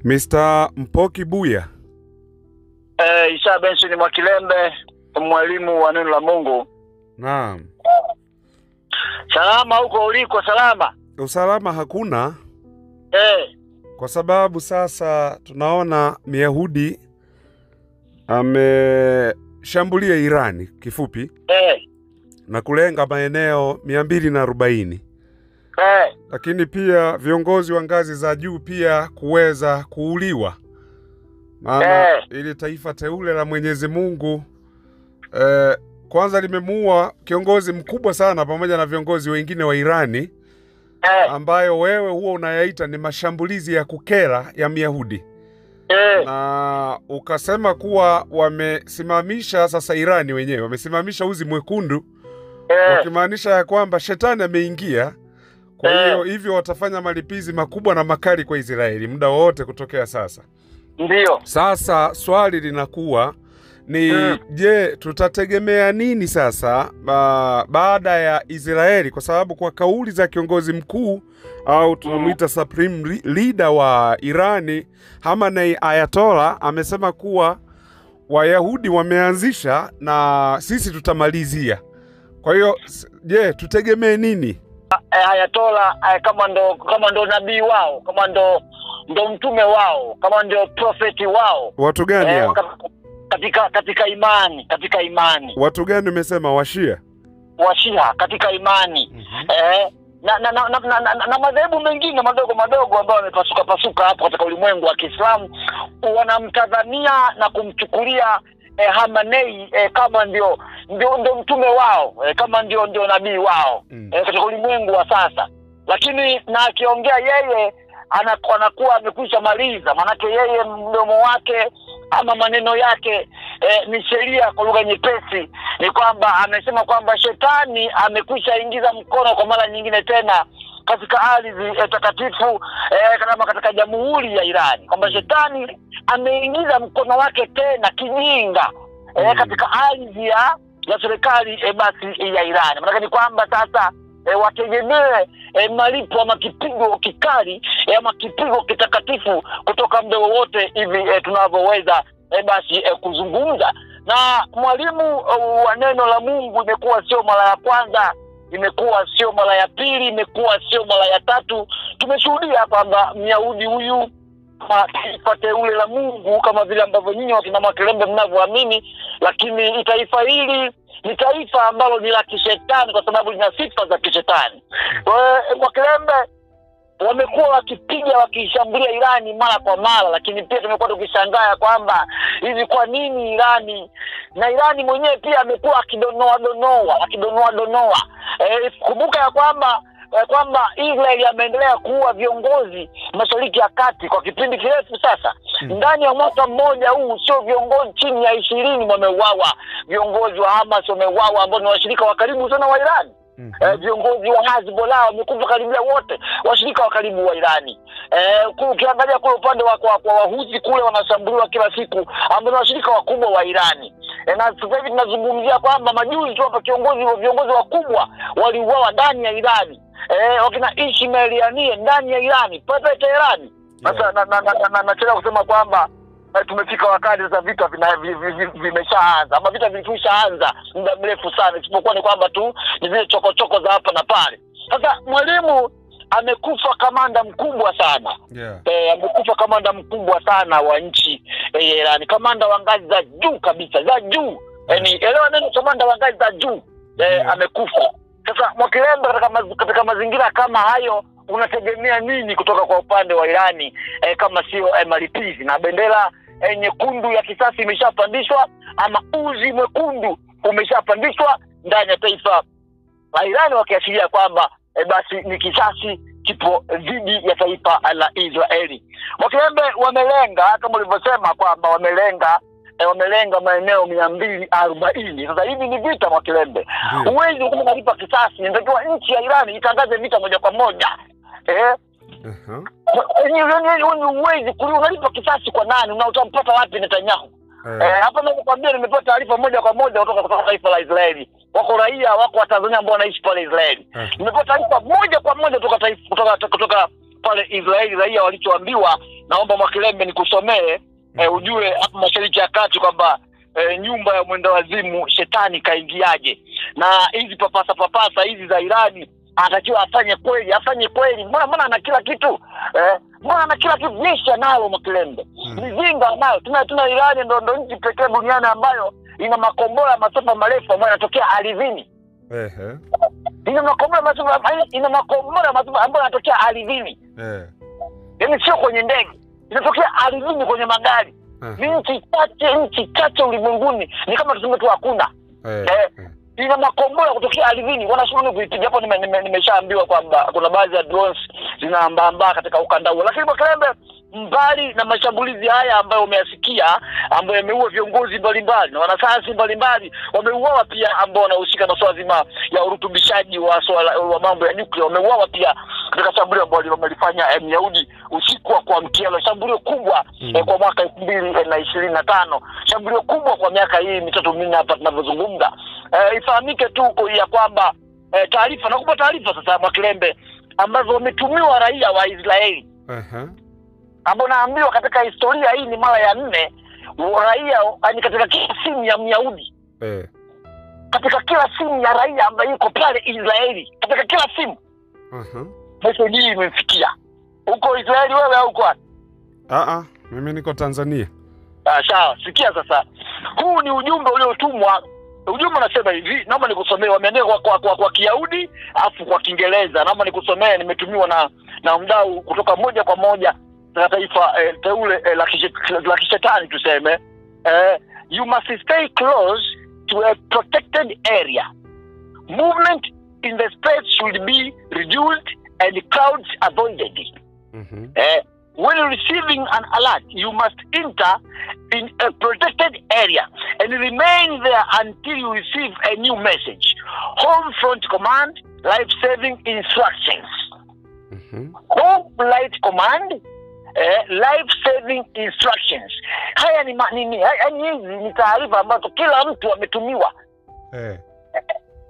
Mr. Mpoki Buya. Isa Benson Mwakilembe, mwalimu wa neno la Mungu. Naam. Salama huko uliko, salama? Usalama hakuna. Kwa sababu sasa tunaona Myahudi ameshambulia Irani kifupi. Na kulenga maeneo 240. Lakini pia viongozi wa ngazi za juu pia kuweza kuuliwa. Maana ili taifa teule la Mwenyezi Mungu kwanza limemuua kiongozi mkubwa sana pamoja na viongozi wengine wa Irani, ambayo wewe huo unayaita ni mashambulizi ya kukera ya Myahudi. Na ukasema kuwa wamesimamisha sasa Irani wenyewe wamesimamisha uzi mwekundu, wakimaanisha ya kwamba shetani ameingia. Kwa hiyo hivyo watafanya malipizi makubwa na makali kwa Israeli muda wote kutokea sasa. Ndio. Sasa swali linakuwa ni je, tutategemea nini sasa baada ya Israeli, kwa sababu kwa kauli za kiongozi mkuu au tunamuita supreme leader wa Irani, Khamenei Ayatollah, amesema kuwa Wayahudi wameanzisha na sisi tutamalizia. Kwa hiyo je, tutegemee nini? Ayatollah kama ndo nabii wao, kama ndo mtume wao, kama ndo prophet wao. Watu gani hao? Katika imani. Watu gani umesema? Washia katika imani. Na madhehebu mengine madogo ambayo yamepasuka hapo katika ulimwengu wa Kiislamu, wanamtazamia na kumchukulia Khamenei kama ndio mtume wao, kama ndio nabii wao katika ulimwengu wa sasa. Lakini na akiongea yeye anakuwa amekwisha maliza, manake yeye mdomo wake ama maneno yake ni sheria. Kwa lugha nyepesi ni kwamba amesema kwamba shetani amekwisha ingiza mkono kwa mara nyingine tena katika ardhi takatifu, kama katika jamhuri ya Irani, kwamba shetani ameingiza mkono wake tena kijinga katika ardhi ya serikali basi ya Irani. Maana ni kwamba sasa wategemee malipo ama kipigo kikali ama kipigo kitakatifu kutoka muda wote hivi tunavyoweza basi kuzungumza. Na mwalimu wa neno la Mungu, imekuwa sio mara ya kwanza, imekuwa sio mara ya pili, imekuwa sio mara ya tatu. Tumeshuhudia kwamba Myahudi huyu taifa teule la Mungu, kama vile ambavyo nyinyi wakina Mwakilembe mnavyoamini, lakini taifa hili ni taifa ambalo ni la kishetani kwa sababu lina sifa za kishetani. Mwakilembe wamekuwa wakishambulia Irani mara kwa mara, lakini pia tumekuwa tukishangaa kwamba hivi kwa nini Irani mwenyewe pia amekuwa akidonoa. Kumbuka ya kwamba Israeli ameendelea kuua viongozi Mashariki ya Kati kwa kipindi kirefu sasa. Ndani ya mwaka mmoja huu sio viongozi chini ya 20 wameuawa. Viongozi wa Hamas wameuawa ambao ni washirika wa karibu sana wa Irani. Viongozi wa Hezbollah wamekufa karibia wote, washirika wa karibu wa Irani. Ukiangalia kule upande wa Wahuthi kule wanashambuliwa kila siku, ambao ni washirika wakubwa wa Irani. Na sasa hivi tunazungumzia kwamba majuzi tu hapa viongozi wakubwa waliuawa ndani ya Irani. Wakina Ismail Haniyeh ndani ya Irani, pale Teherani. Sasa nachelea kusema kwamba tumefika wakati sasa vita vimeshaanza, ama vita vilishaanza muda mrefu sana, isipokuwa ni kwamba tu ni zile chokochoko za hapa na pale. Sasa mwalimu amekufa kamanda mkubwa sana. Amekufa kamanda mkubwa sana wa nchi Irani, kamanda wa ngazi za juu kabisa, za juu. Elewa neno kamanda wa ngazi za juu. Amekufa. Sasa Mwakilembe, katika mazingira kama hayo unategemea nini kutoka kwa upande wa Irani kama sio malipizi? Na bendera nyekundu ya kisasi imeshapandishwa, ama uzi mwekundu umeshapandishwa ndani ya taifa la Irani, wakiashiria kwamba basi ni kisasi kipo dhidi ya taifa la Israeli. Mwakilembe, wamelenga kama ulivyosema kwamba wamelenga maeneo 240. Sasa hivi ni vita, Mwakilembe. Uwezi kama unalipa kisasi, inatakiwa nchi ya Irani itangaze vita moja kwa moja. Uwezi unalipa kisasi kwa nani? Utampata wapi Netanyahu? Hapa nakwambia nimepata taarifa moja kwa moja kutoka taifa la Israeli. Wako raia wako wa Tanzania ambao wanaishi pale Israeli. Nimepata taarifa moja kwa moja kutoka pale Israeli raia walichoambiwa. Naomba Mwakilembe nikusomee ujue hapa Mashariki ya Kati kwamba nyumba ya mwenda wazimu shetani kaingiaje. Na hizi papasa hizi za Irani anatakiwa afanye kweli. Mbona ana kila kitu? Mbona ana kila kitu? Jeshi nalo Mwakilembe. Mizinga nayo. Tuna Irani ndo nchi pekee duniani ambayo ina makombora masafa marefu ambayo yanatokea ardhini. Ina makombora masafa ambayo yanatokea ardhini. Yaani sio kwenye ndege. Inatokea ardhini kwenye magari. Nchi chache ulimwenguni ni kama tuseme tu hakuna. Ina makombora kutokea ardhini, wanashindwa kuipiga. Hapo nimeshaambiwa kwamba kuna baadhi ya drones zinaambaa katika ukanda huo. Lakini Mwakilembe, mbali na mashambulizi haya ambayo umeyasikia, ambayo yameua viongozi mbalimbali na wanasayansi mbalimbali, wameuawa pia ambao wanahusika na swala zima ya urutubishaji wa mambo ya nyuklia, wameuawa pia katika shambulio ambalo wamelifanya Myahudi usiku wa kuamkia, shambulio kubwa kwa mwaka 2025, shambulio kubwa kwa miaka hii mitatu minne hapa tunavyozungumza. Ifahamike tu ya kwamba nakupa taarifa sasa Mwakilembe ambazo wametumiwa raia wa Israeli. Ambao naambiwa katika historia hii ni mara ya 4 raia yani katika kila simu ya Myahudi. Katika kila simu ya raia ambaye yuko pale Israeli, katika kila simu. Message hii imefikia. Uko Israeli wewe au uko wapi? Mimi niko Tanzania. Sawa, sikia sasa. Huu ni ujumbe uliotumwa. Ujumbe unasema hivi, naomba nikusomee, wameandika kwa Kiyahudi afu kwa Kiingereza. Naomba nikusomee, nimetumiwa na mdau kutoka moja kwa moja na taifa teule la kishetani tuseme. You must stay close to a protected area. Movement in the space should be reduced and crowds avoided. When receiving an alert, you must enter in a protected area and remain there until you receive a new message. Home front command, life-saving instructions. Home light command, life-saving instructions. Haya ni nini? Hizi ni taarifa ambazo kila mtu ametumiwa.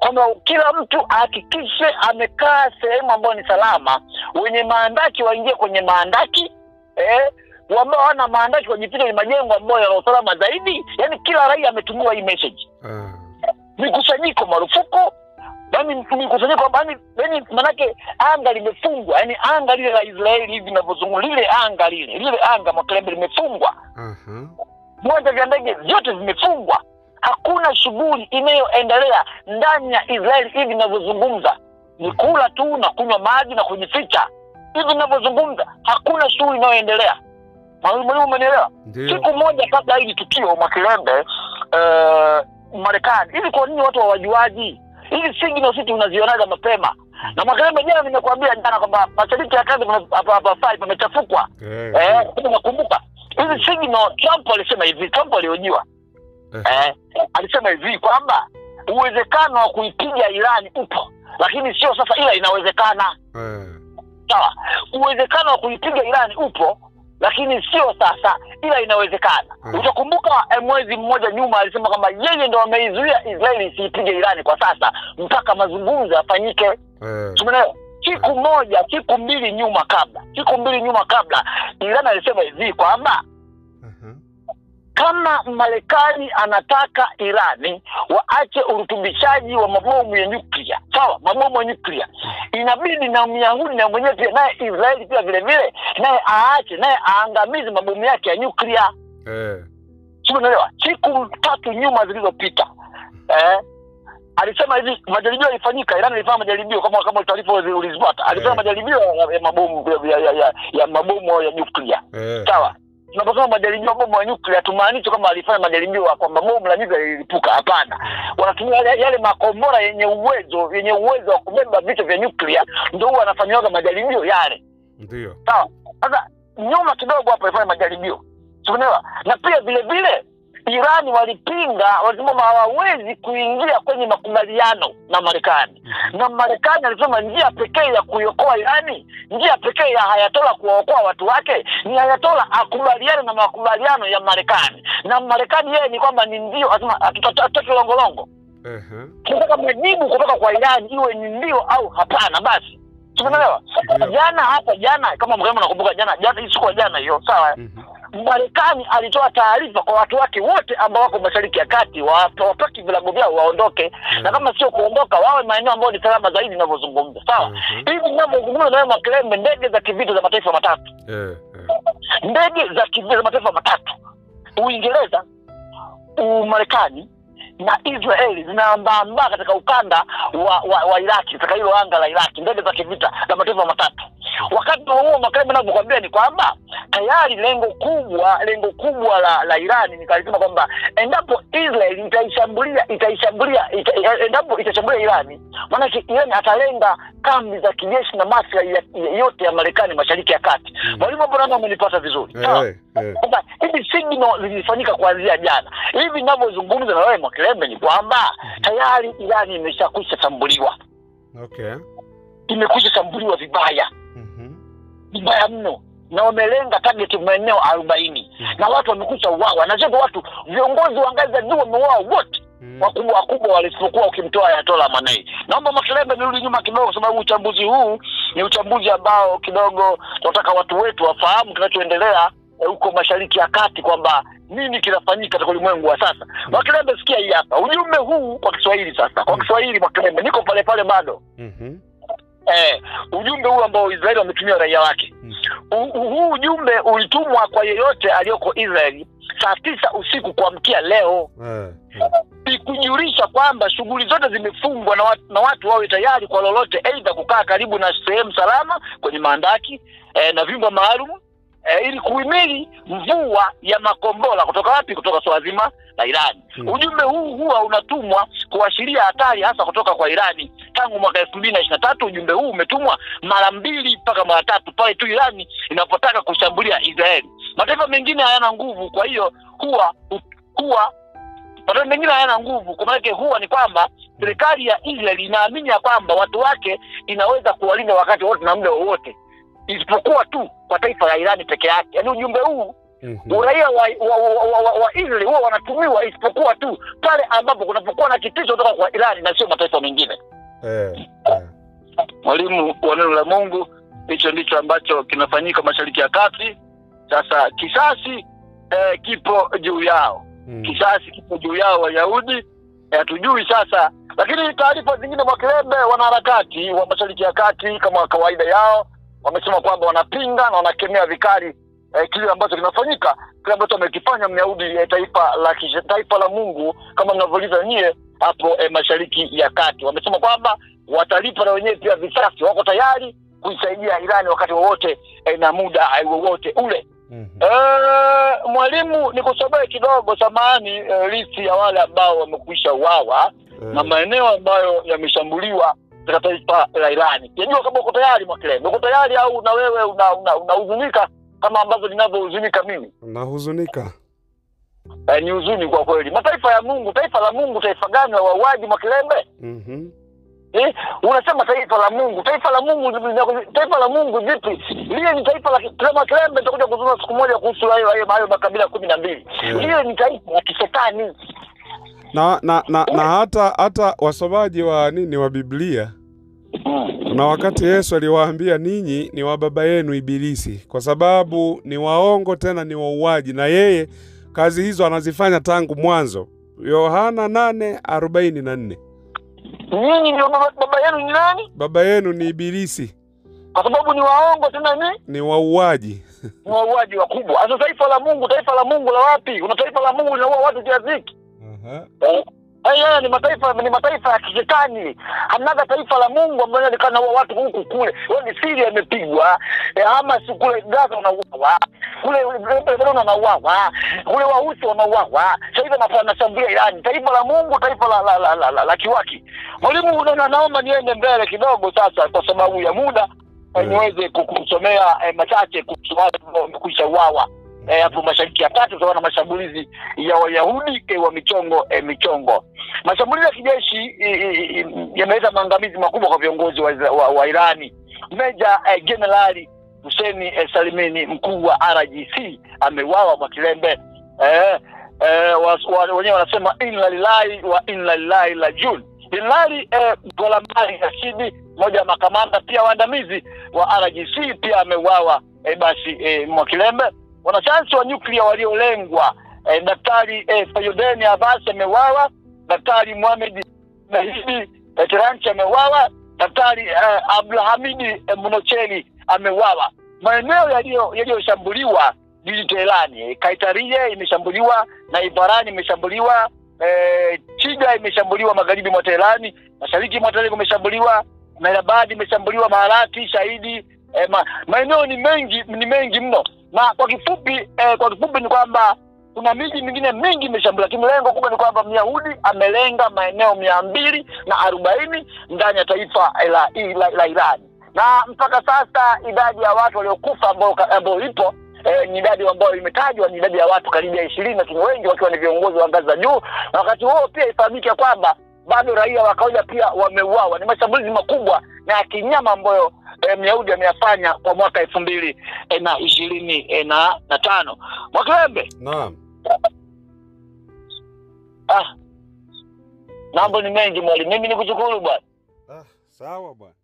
Kama kila mtu hakikishe amekaa sehemu ambayo ni salama. Wenye maandaki waingie kwenye maandaki. Ambao wana maandaki wajipite kwenye majengo ambayo yana usalama zaidi. Yaani kila raia ametumiwa hii message. Mikusanyiko marufuku. Yaani mikusanyiko yani manake anga limefungwa. Yaani anga lile la Israeli hivi ninavyozungumza, lile anga Mwakilembe limefungwa. Viwanja vya ndege vyote vimefungwa. Hakuna shughuli inayoendelea ndani ya Israeli hivi ninavyozungumza. Ni kula tu na kunywa maji na kujificha. Hivi ninavyozungumza hakuna shughuli inayoendelea. Mwalimu umenielewa? Siku moja kabla hili tukio Mwakilembe, Marekani, hivi kwa nini watu hawajuaji? Hizi signal sisi tunazionaga mapema. Na Mwakilembe, jana nimekuambia jana kwamba Mashariki ya Kati hapa pamechafukwa. Unakumbuka? Hizi signal Trump alisema hivi, Trump aliojiwa. Alisema hivi kwamba uwezekano wa kuipiga Irani upo, lakini sio sasa, ila inawezekana. Sawa, uwezekano wa kuipiga Irani upo, lakini sio sasa, ila inawezekana. Utakumbuka mwezi mmoja nyuma alisema kwamba yeye ndo ameizuia Israeli isiipige Irani kwa sasa mpaka mazungumzo yafanyike. Tumeelewa? Siku mbili nyuma kabla Irani alisema hivi kwamba kama Marekani anataka Irani waache urutubishaji wa mabomu ya nyuklia, sawa, mabomu ya nyuklia, inabidi na Myahudi na mwenyewe pia naye Israeli pia vile vile naye aache, naye aangamize mabomu yake ya nyuklia. Unaelewa? Siku 3 nyuma zilizopita alisema hivi majaribio yalifanyika. Irani ilifanya majaribio kama taarifa ulizipata. Alifanya majaribio ya mabomu ya mabomu ya nyuklia. Sawa. Tunaposema majaribio mabomu ya nyuklia tumaanishi kama alifanya majaribio kwa mabomu la nyuklia lilipuka, hapana. Wanatumia yale makombora yenye uwezo wa kubeba vitu vya nyuklia, ndio wanafanywa majaribio yale. Ndio. Sawa. Sasa nyuma kidogo hapo alifanya majaribio. Tumeelewa? Na pia vile vile Irani walipinga, walisema hawawezi kuingia kwenye makubaliano na Marekani. Na Marekani alisema njia pekee ya kuiokoa Irani, njia pekee ya Ayatollah kuwaokoa watu wake ni Ayatollah akubaliane na makubaliano ya Marekani. Na Marekani yeye ni kwamba ni ndio, asema hatutaki longolongo. Tunataka majibu kutoka kwa Irani iwe ni ndio au hapana basi. Tumeelewa? Jana kama mgema nakumbuka jana hii siku jana hiyo, sawa? Marekani alitoa taarifa kwa watu wake wote ambao wako Mashariki ya Kati wapaki vilago vyao waondoke, na kama sio kuondoka wawe maeneo ambayo ni salama zaidi ninavyozungumza, sawa? Hivi ninavyozungumza na Makelele, ndege za kivita za mataifa matatu. Ndege za kivita za mataifa matatu. Uingereza, Marekani na Israeli zinaambaa katika ukanda wa Iraki, katika hilo anga la Iraki, ndege za kivita za mataifa matatu. Wakati huo Makelele anakuambia ni kwamba tayari lengo kubwa la Irani nikalisema kwamba endapo Israeli endapo itashambulia Irani, maana Irani atalenga kambi za kijeshi na maslahi yote ya Marekani Mashariki ya Kati. Mwalimu bwana amenipata vizuri. Sasa hivi signal zilifanyika kuanzia jana. Hivi ninavyozungumza na wewe Makelele ni kwamba tayari Irani imeshakwisha shambuliwa. Imekwisha shambuliwa vibaya. Vibaya mno. Na wamelenga target maeneo 40. Na watu wamekwisha uawa. Na sio watu, viongozi wa ngazi za juu wameuawa wote. Wakubwa walipokuwa ukimtoa Ayatollah Khamenei. Naomba Makelele nirudi nyuma kidogo kwa sababu uchambuzi huu ni uchambuzi ambao kidogo tunataka watu wetu wafahamu kinachoendelea huko Mashariki ya Kati, kwamba nini kinafanyika katika ulimwengu wa sasa. Makelele, sikia hii hapa. Ujumbe huu kwa Kiswahili sasa. Kwa Kiswahili Makelele, niko pale bado. Ujumbe huu ambao Israeli wametumia raia wake. Huu ujumbe ulitumwa kwa yeyote aliyoko Israeli saa 9 usiku kuamkia leo. Kujulisha kwamba shughuli zote zimefungwa na watu wawe tayari kwa lolote, aidha kukaa karibu na sehemu salama kwenye maandaki na vyumba maalum ili kuhimili mvua ya makombora kutoka wapi? Kutoka swala zima la Irani. Ujumbe huu huwa unatumwa kuashiria hatari hasa kutoka kwa Irani. Tangu mwaka 2023 ujumbe huu umetumwa mara 2 mpaka mara 3 pale tu Irani inapotaka kushambulia Israeli. Mataifa mengine hayana nguvu, kwa hiyo mataifa mengine hayana nguvu. Kwa maana huwa ni kwamba serikali ya Israeli inaamini ya kwamba watu wake inaweza kuwalinda wakati wote na muda wowote, isipokuwa tu kwa taifa la Irani peke yake. Yaani ujumbe huu raia wa Israeli huwa wanatumiwa isipokuwa tu pale ambapo kunapokuwa na kitisho kutoka kwa Irani na sio mataifa mengine. Mwalimu wa neno la Mungu, hicho ndicho ambacho kinafanyika Mashariki ya Kati. Sasa kisasi kipo juu yao. Kisasi kipo juu yao Wayahudi. Hatujui sasa, lakini taarifa zingine Makelele, wanaharakati wa Mashariki ya Kati kama kawaida yao wamesema kwamba wanapinga na wanakemea vikali kile ambacho kinafanyika, kile ambacho amekifanya Myahudi taifa la Mungu kama mnavyouliza nyie hapo Mashariki ya Kati. Wamesema kwamba watalipa na wenyewe pia visasi, wako tayari kuisaidia Irani wakati wowote na muda wowote ule. Mwalimu, nikusomee kidogo samahani listi ya wale ambao wamekwisha uawa na maeneo ambayo yameshambuliwa katika taifa la Irani. Unajua kama uko tayari Makelele, uko tayari au na wewe unahuzunika kama ambavyo ninavyohuzunika mimi? Nahuzunika. Ni huzuni kwa kweli. Mataifa ya Mungu, taifa la Mungu, taifa gani la wauaji Makelele? Unasema taifa la Mungu vipi? Lile ni taifa la Makelele, tutakuja kuzungumza siku moja kuhusu hayo makabila 12. Lile ni taifa la kishetani. Na hata wasomaji wa Biblia na wakati Yesu aliwaambia ninyi ni wa baba yenu Ibilisi, kwa sababu ni waongo tena ni wauaji, na yeye kazi hizo anazifanya tangu mwanzo. Yohana 8:44. Ninyi ndio baba yenu ni nani? Baba yenu ni Ibilisi. Kwa sababu ni waongo tena ni wauaji. Ni wauaji wakubwa. Sasa taifa la Mungu la wapi? Kuna taifa la Mungu linaua watu kiasi. Haya ni mataifa ya kishetani. Hamna taifa la Mungu ambalo linakana watu huku kule. Ni Syria imepigwa, ama kule Gaza wanauawa, kule Lebanon wanauawa, kule Wahusi wanauawa. Sasa hivi wanashambulia Iran. Taifa la Mungu, taifa la kiwaki. Mwalimu, naomba niende mbele kidogo sasa kwa sababu ya muda, niweze kukusomea machache kuhusu watu ambao wamekwisha uawa hapo Mashariki ya Kati kutokana na mashambulizi ya Wayahudi wa michongo. Mashambulizi ya kijeshi yameleta maangamizi makubwa kwa viongozi wa Irani. Meja Generali Hussein Salimini, mkuu wa RGC, ameuawa Makelele. Wenyewe wanasema inna lillahi wa inna ilaihi rajiun. Hilali Golamari Rashidi mmoja wa makamanda pia waandamizi wa RGC pia ameuawa. Basi Mwakilembe, wanasayansi wa nyuklia waliolengwa, Daktari Fayodeni Abbas ameuawa, Daktari Mohamed Nahidi Teranchi ameuawa, Daktari Abdulhamid Mnocheli ameuawa. Maeneo yaliyoshambuliwa jiji Teherani, Kaitarie imeshambuliwa, na Ibarani imeshambuliwa, Chiga imeshambuliwa magharibi mwa Teherani, mashariki mwa Teherani imeshambuliwa, Mehrabad imeshambuliwa, Maharati, Shahidi, maeneo ni mengi mno. Na kwa kifupi ni kwamba kuna miji mingine mingi imeshambuliwa, lakini lengo kubwa ni kwamba Myahudi amelenga maeneo 240 ndani ya taifa la Iran. Na mpaka sasa idadi ya watu waliokufa ambao ipo ni idadi ambayo imetajwa ni idadi ya watu karibu ya 20, lakini wengi wakiwa ni viongozi wa ngazi za juu. Na wakati huo pia ifahamike kwamba bado raia wa kawaida pia wameuawa. Ni mashambulizi makubwa na ya kinyama ambayo Myahudi ameyafanya kwa mwaka 2025. Mwakilembe. Naam. Mambo ni mengi mwalimu. Mimi nikushukuru bwana. Sawa bwana.